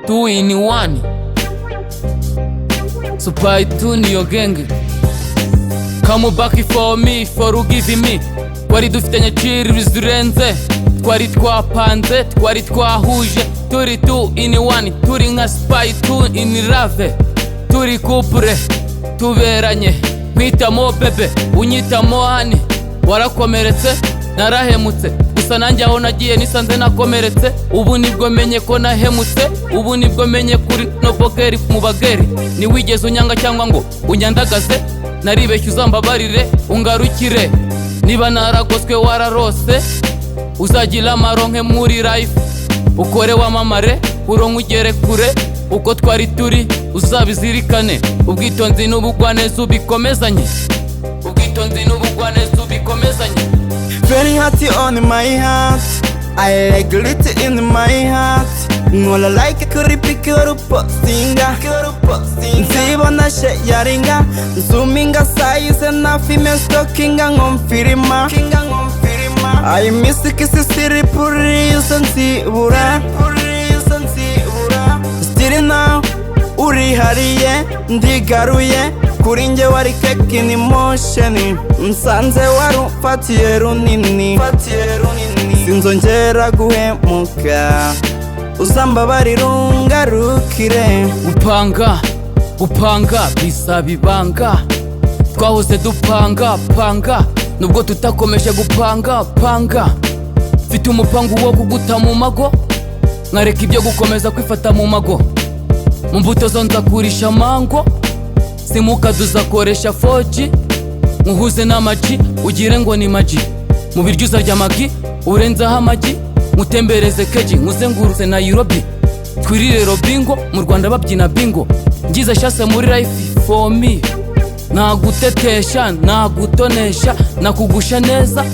2 in 1. Supply 2 niyo genge. Come back for me, for giving me. Twari dufitanye chiri zirenze, twari twapanze, twari twahuje. Turi 2 in 1, turi nka spy 2 in love. Turi couple, tuberanye. Nkwitamo bebe, unyitamo hani. Warakomeretse, narahemutse. Gusa nanjye aho nagiye nisanze nakomeretse. Ubu nibwo menye ko nahemutse. Ubu nibwo menye kuri no bogeri mu bageri. Ni wigeze unyanga cyangwa ngo unyandagaze. Naribeshye uzambabarire ungarukire. Niba naragoswe wararose, uzagira amaronke muri life. Ukore wamamare, uronke ugere kure. Uko twari turi uzabizirikane. Ubwitonzi n'ubugwaneza ubikomezanye. Ubwitonzi n'ubugwaneza ubikomezanye. Very hot on my heart, I like glitter in my heart. Nkola like kuripika urupostinga, nzibona she yaringa. Zoominga size na female stalkinga nkomfirima. I miss kisi siri purisa nzibura. Still now urihariye ndigaruye. Kuri nje wari cake in emotion. Nsanze wari ufatiye runini. Sinzongera guhemuka. Uzambabarira ungarukire. Gupanga bisaba ibanga. Twahoze dupanga nubwo tutakomeje gupanga. Mfite umupangu wo kuguta mu mago, nkareka ibyo gukomeza kwifata mu mago. Mu mbuto zo nzakurisha mango, simuka duzakoresha 4G. Nkuhuze n'amaji, ugire ngo ni maji. Mu biryo uzarya amagi, urenzaho amagi. Mutembereze keji, nkuzengurutse Nairobi. Twirire robingo, mu Rwanda babyina bingo. Ngize shase muri life for me. Nagutetesha, nagutonesha, nakugusha neza.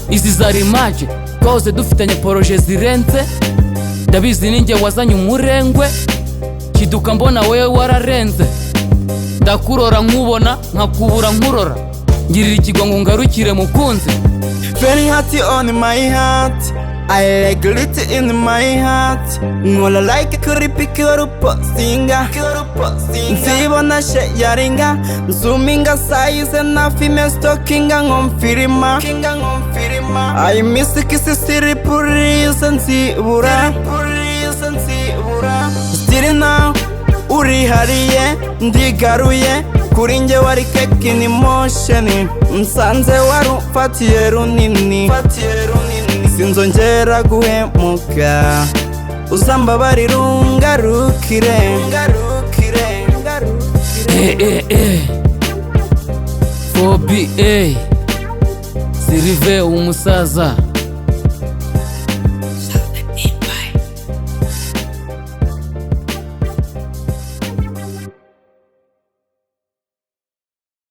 Izi zari maji, twahoze dufitanye poroje zirenze. Ndabizi ninjye wazanye umurengwe. Kiduka mbona wewe wararenze. Ndakurora nkubona, nkakubura nkurora. Ngirira ikigongo ngarukire mukunzi. Very hot on my heart, I like glitter in my heart. Nkola like kuripika urupostinga, nzibona she yaringa. Zoominga size na female stalkinga nkomfirima. I miss kisi siri purisa nzibura. Still now urihariye ndigaruye. Kuri nje wari cake in emotion. Nsanze wari ufatiye runini. Sinzongera guhemuka. Uzambabarira ungarukire. FOB A, slyve umusaza.